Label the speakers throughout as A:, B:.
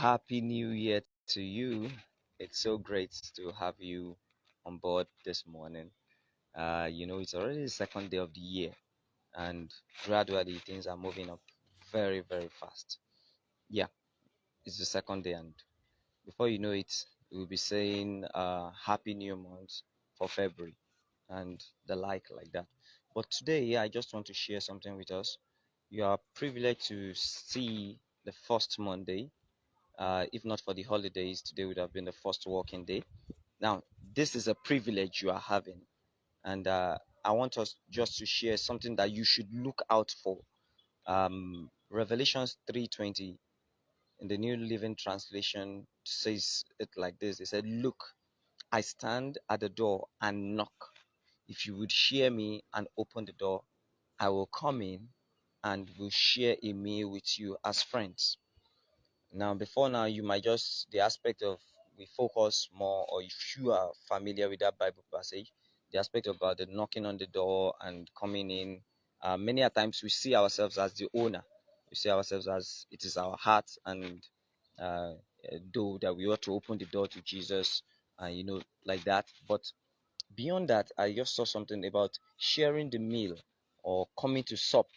A: Happy New Year to you. It's so great to have you on board this morning. It's already the second day of the year, and gradually things are moving up very, very fast. Yeah, it's the second day, and before you know it, we'll be saying Happy New Month for February and the like that. But today, I just want to share something with us. You are privileged to see the first Monday. If not for the holidays, today would have been the first working day. Now, this is a privilege you are having, and I want us just to share something that you should look out for. Revelations 3:20 in the New Living Translation says it like this. It said, "Look, I stand at the door and knock. If you would hear me and open the door, I will come in and will share a meal with you as friends." Now, before now, you might just the aspect of we focus more, or if you are familiar with that Bible passage, the aspect about the knocking on the door and coming in. Many a times we see ourselves as the owner. We see ourselves as it is our heart and uh, door that we ought to open the door to Jesus, like that. But beyond that, I just saw something about sharing the meal or coming to sup,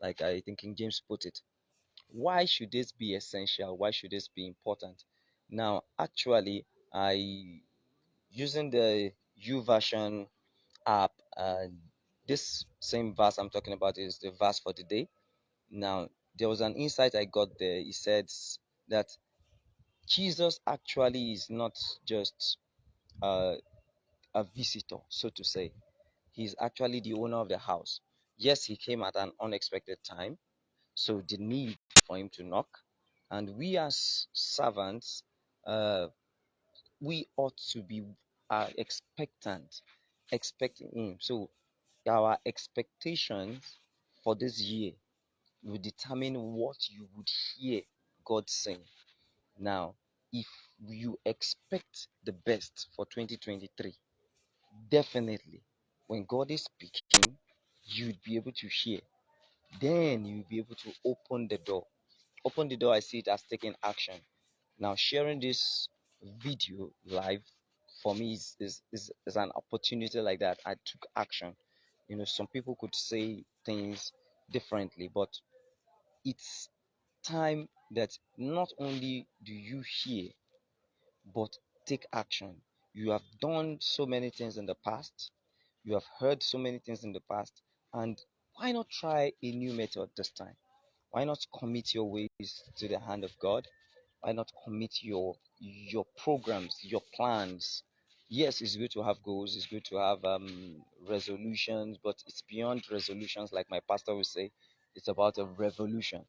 A: like I think King James put it. Why should this be essential? Why should this be important? Now, actually, I using the U version app, this same verse I'm talking about is the verse for the day. Now, there was an insight I got there. He said that Jesus actually is not just uh, a visitor, so to say. He's actually the owner of the house. Yes, he came at an unexpected time, so the need for him to knock. And we as servants, uh, we ought to be expectant, expecting him. So our expectations for this year will determine what you would hear God saying. Now, if you expect the best for 2023, definitely when God is speaking, you'd be able to hear. Then you'll be able to open the door. Open the door, I see it as taking action. Now, sharing this video live for me is an opportunity like that. I took action. Some people could say things differently, but it's time that not only do you hear, but take action. You have done so many things in the past, you have heard so many things in the past, and why not try a new method this time? Why not commit your ways to the hand of God? Why not commit your programs, your plans? Yes, it's good to have goals, it's good to have resolutions, but it's beyond resolutions. Like my pastor will say, it's about a revolution,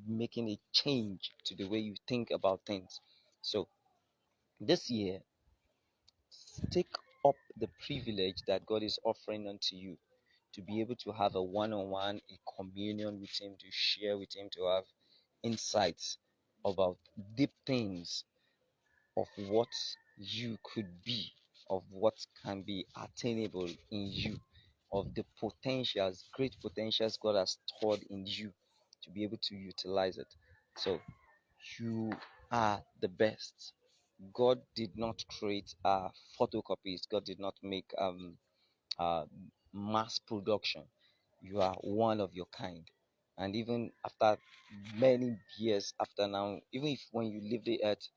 A: making a change to the way you think about things. So this year, take up the privilege that God is offering unto you to be able to have a one-on-one, a communion with him, to share with him, to have insights about deep things of what you could be, of what can be attainable in you, of the potentials, great potentials God has stored in you to be able to utilize it. So you are the best. God did not create photocopies. God did not make uh, mass production. You are one of your kind. And even after many years after now, even if when you leave the earth,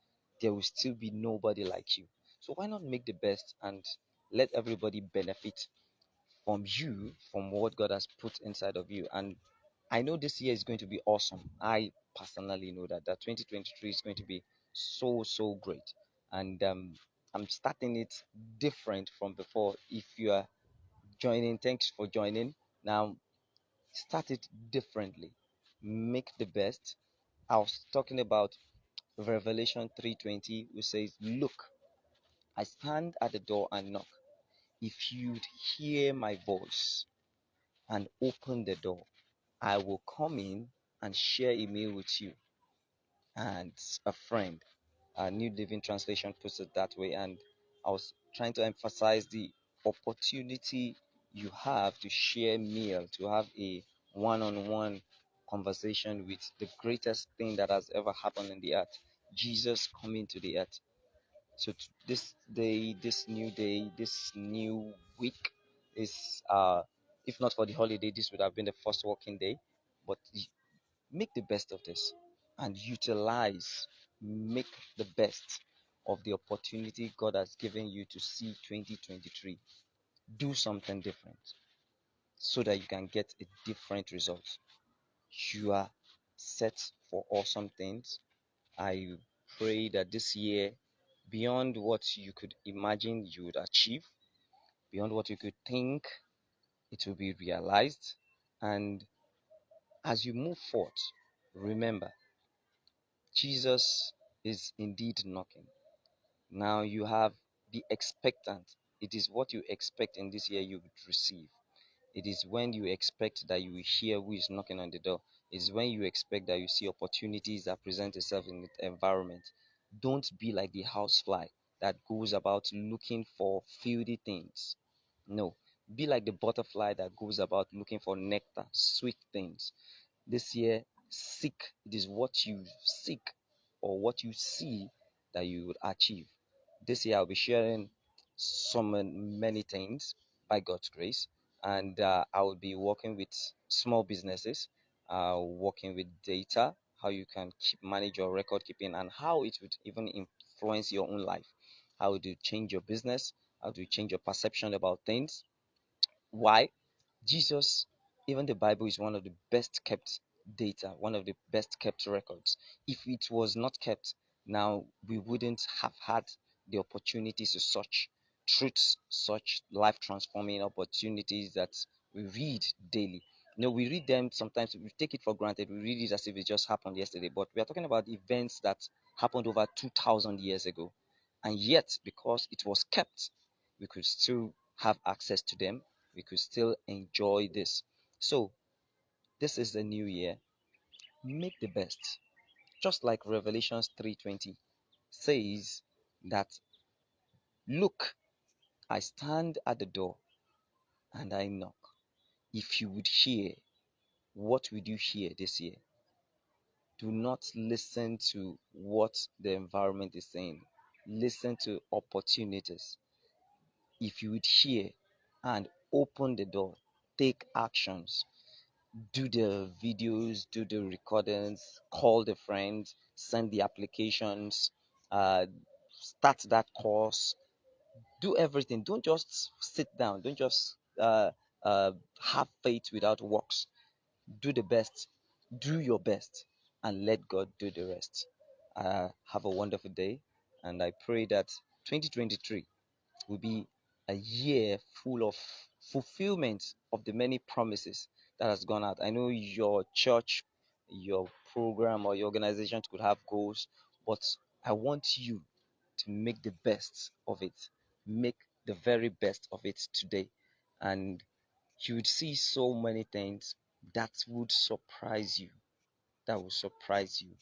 A: there will still be nobody like you. So why not make the best and let everybody benefit from you, from what God has put inside of you? And I know this year is going to be awesome. I personally know that 2023 is going to be so great. And I'm starting it different from before. If you are joining, thanks for joining. Now, start it differently. Make the best. I was talking about Revelation 3:20, which says, "Look, I stand at the door and knock. If you'd hear my voice and open the door, I will come in and share a meal with you and a friend." New Living Translation puts it that way. And I was trying to emphasize the opportunity you have to share meal, to have a one-on-one conversation with the greatest thing that has ever happened in the earth. Jesus coming to the earth. So this day, this new day, this new week is if not for the holiday, this would have been the first working day. But make the best of this and utilize, make the best of the opportunity God has given you to see 2023. Do something different so that you can get a different result. You are set for awesome things. I pray that this year, beyond what you could imagine you would achieve, beyond what you could think, it will be realized. And as you move forth, remember, Jesus is indeed knocking. Now you have, be expectant. It is what you expect in this year you would receive. It is when you expect that you will hear who is knocking on the door. It is when you expect that you see opportunities that present itself in the environment. Don't be like the housefly that goes about looking for filthy things. No. Be like the butterfly that goes about looking for nectar, sweet things. This year, seek. It is what you seek or what you see that you would achieve. This year, I'll be sharing many things by God's grace, and I will be working with small businesses, working with data, how you can manage your record keeping, and how it would even influence your own life. How do you change your business? How do you change your perception about things? Why? Jesus, even the Bible is one of the best kept data, one of the best kept records. If it was not kept, now we wouldn't have had the opportunities to such truths, such life transforming opportunities that we read daily. We read them sometimes, we take it for granted, we read it as if it just happened yesterday, but we are talking about events that happened over 2,000 years ago. And yet, because it was kept, we could still have access to them, we could still enjoy this. So, this is the new year. Make the best. Just like Revelations 3:20 says that, look, I stand at the door and I knock. If you would hear, what would you hear this year? Do not listen to what the environment is saying. Listen to opportunities. If you would hear and open the door, take actions, do the videos, do the recordings, call the friends, send the applications, start that course, do everything. Don't just sit down. Don't just have faith without works. Do the best. Do your best, and let God do the rest. Have a wonderful day, and I pray that 2023 will be a year full of fulfillment of the many promises that has gone out. I know your church, your program, or your organization could have goals, but I want you to make the best of it. Make the very best of it today. And you would see so many things that would surprise you. That will surprise you.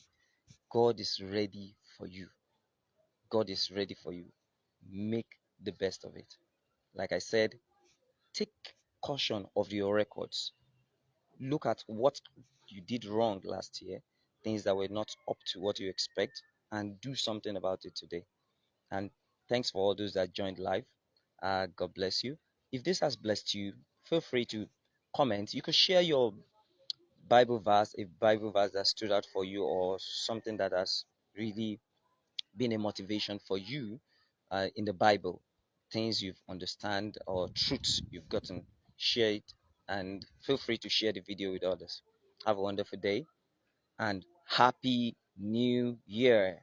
A: God is ready for you. God is ready for you. Make the best of it. Like I said, take caution of your records. Look at what you did wrong last year, things that were not up to what you expect, and do something about it today. And thanks for all those that joined live. God bless you. If this has blessed you, feel free to comment. You could share your Bible verse, a Bible verse that stood out for you, or something that has really been a motivation for you in the Bible, things you've understand or truths you've gotten. Share it and feel free to share the video with others. Have a wonderful day and happy new year.